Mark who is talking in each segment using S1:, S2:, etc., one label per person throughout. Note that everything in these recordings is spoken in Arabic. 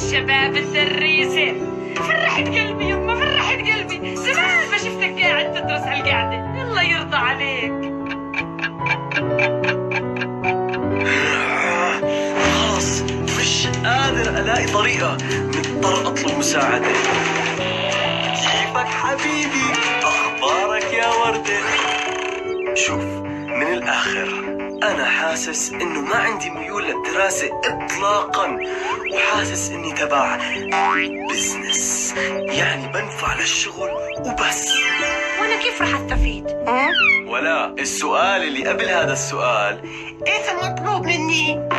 S1: الشباب الدريسة. فرحت قلبي يما، فرحت قلبي. زمان ما شفتك قاعد تدرس هالقعدة. الله يرضى عليك.
S2: خلاص مش قادر الاقي طريقة، مضطر اطلب مساعدة. كيفك حبيبي؟ اخبارك يا وردة؟ شوف من الاخر أنا حاسس إنه ما عندي ميول للدراسة إطلاقاً، وحاسس إني تبع بزنس، يعني بنفع للشغل وبس.
S1: وأنا كيف رح أستفيد؟
S2: ولا السؤال اللي قبل هذا السؤال،
S3: إيش المطلوب مني؟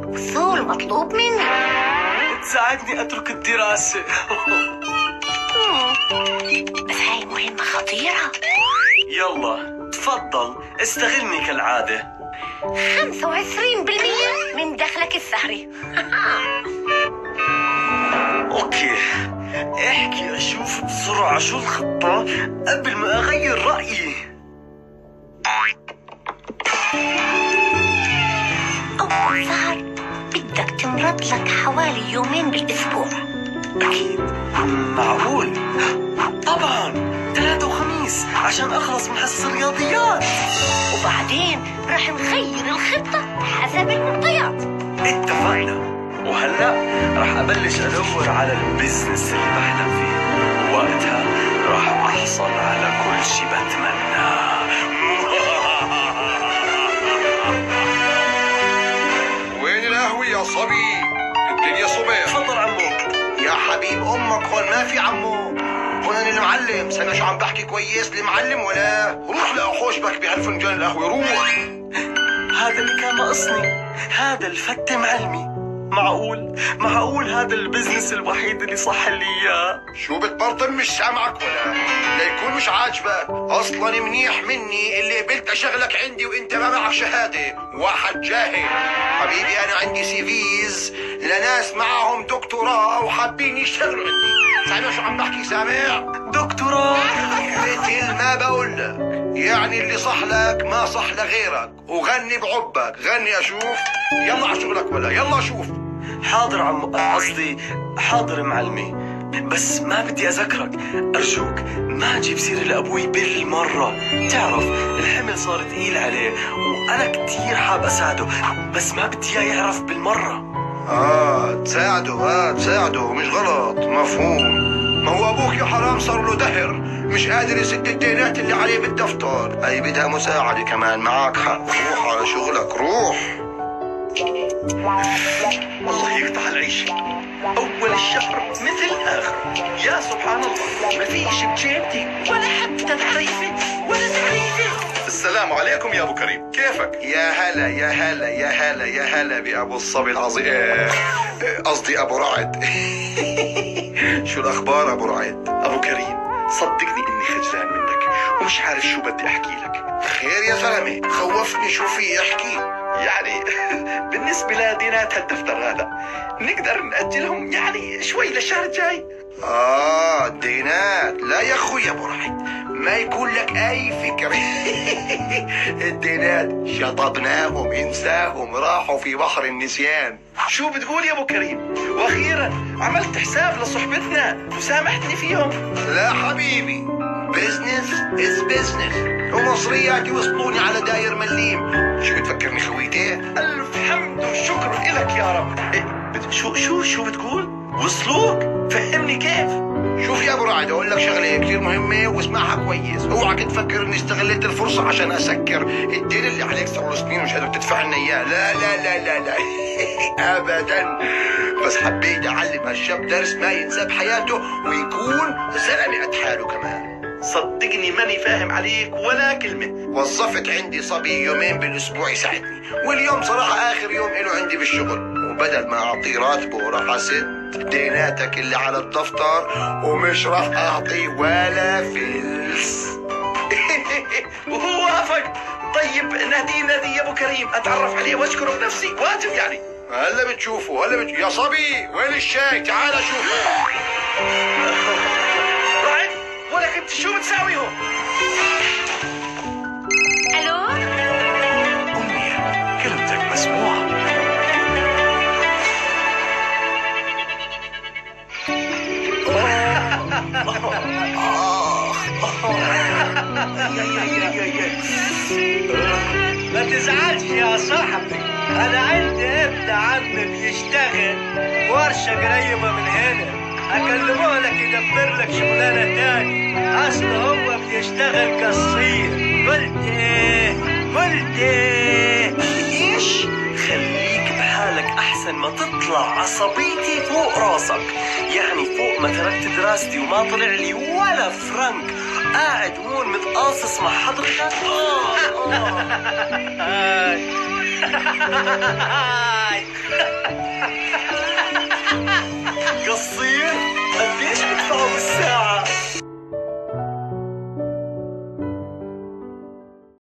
S3: وصول مطلوب مني
S2: تساعدني أترك الدراسة.
S3: بس هاي مهمة خطيرة.
S2: يلا تفضل استغلني كالعادة.
S3: 25% من دخلك السهري.
S2: اوكي احكي اشوف بسرعة شو الخطة قبل ما اغير رأيي.
S3: أول شهر بدك تمرض لك حوالي يومين بالأسبوع.
S2: اكيد معقول؟ طبعا 3 وخميس عشان اخلص من حصص الرياضيات،
S3: وبعدين رح نغير الخطة حسب المعطيات.
S2: اتفقنا. وهلا رح ابلش ادور على البزنس اللي بحلم فيه، ووقتها رح احصل على كل شي بتمناه.
S4: وين القهوة يا صبي؟ الدنيا صبح.
S2: تفضل عمو.
S4: يا حبيب امك هون ما في عمو، هون انا المعلم. سامع شو عم بحكي كويس؟ المعلم ولا روح لاخوشبك بهالفنجان القهوة روح.
S2: هذا اللي كان ناقصني، هذا الفتة معلمي. معقول هذا البزنس الوحيد اللي صح لي اياه.
S4: شو بتبرطم مش سامعك ولا؟ ليكون مش عاجبك. اصلا منيح مني اللي قبلت اشغلك عندي وانت ما معك شهادة، واحد جاهل. حبيبي انا عندي سيفيز لناس معهم دكتوراه وحابين يشتغلوا عندي. سامع شو عم بحكي؟ سامع؟
S2: دكتوراه؟
S4: مثل ما بقول لك، يعني اللي صح لك ما صح لغيرك. وغني بعبك، غني اشوف. يلا على شغلك ولا يلا شوف.
S2: حاضر عمو، قصدي حاضر معلمي، بس ما بدي أذكرك. أرجوك ما أجيب سيرة لأبوي بالمرة. تعرف الحمل صار تقيل عليه وأنا كتير حاب أساعده، بس ما بدي إياه يعرف بالمرة.
S4: تساعده مش غلط، مفهوم. ما هو أبوك يا حرام صار له دهر مش قادر يسد الدينات اللي عليه بالدفتر. هي بدها مساعدة كمان. معك حق، روح على شغلك روح.
S2: الله يقطع العيش، أول الشهر مثل آخر. يا سبحان الله، ما فيش بجيبتي ولا حتى تعريفة ولا تعريفة.
S4: السلام عليكم يا أبو كريم، كيفك؟ يا هلا يا هلا يا هلا يا هلا بأبو الصبي العظيم، قصدي أبو رعد. شو الأخبار أبو رعد؟
S5: أبو كريم صدقني إني خجلان منك ومش عارف شو بدي أحكي لك.
S4: خير يا زلمة، خوفني. شو في احكي؟
S5: يعني بالنسبة لدينات هالدفتر هذا نقدر نأجلهم يعني شوي للشهر الجاي.
S4: الدينات. لا يا أخوي أبو رعد، ما يكون لك أي فكر. الدينات شطبناهم، انساهم، راحوا في بحر النسيان.
S5: شو بتقول يا أبو كريم؟ وأخيرا عملت حساب لصحبتنا وسامحتني فيهم.
S4: لا حبيبي، بزنس از بزنس، ومصريات يوصلوني على داير مليم. شو بتفكرني خويتي؟
S5: ألف حمد وشكر إلك يا رب. شو بتقول؟ وصلوك؟ فهمني كيف.
S4: شوف يا ابو رعد، اقول لك شغله كثير مهمه واسمعها كويس. اوعك تفكر اني استغليت الفرصه عشان اسكر الدين اللي عليك صار له سنين ومش قادر تدفع لنا اياه. لا لا لا لا لا. ابدا. بس حبيت اعلم هالشاب درس ما ينسى بحياته ويكون زلمه قد حاله كمان.
S5: صدقني ماني فاهم عليك ولا كلمة.
S4: وظفت عندي صبي يومين بالاسبوع يساعدني، واليوم صراحة اخر يوم له عندي بالشغل، وبدل ما اعطيه راتبه راح اسد ديناتك اللي على الدفتر ومش راح اعطيه ولا فلس.
S5: وهو وافق. طيب نادي يا ابو كريم اتعرف عليه واشكره بنفسي، واجب يعني.
S4: هلا بتشوفه يا صبي وين الشاي؟ تعال شوفه.
S5: رعد ولك انت شو بتساوي هون؟
S1: الو
S5: أمنية كلمتك مسموعة.
S6: تزعلش يا صاحبي، انا عندي ابن عمي بيشتغل ورشة قريبة من هنا، اكلمه لك يدبر لك شغلانة تاني، اصل هو بيشتغل قصير. قلت ايه؟
S2: ايش؟ خليك بحالك احسن ما تطلع عصبيتي فوق راسك. يعني فوق ما تركت دراستي وما طلع لي ولا فرنك، قاعد هون متقاصص مع حضرتك. قصير؟ قديش بدفعوا بالساعة؟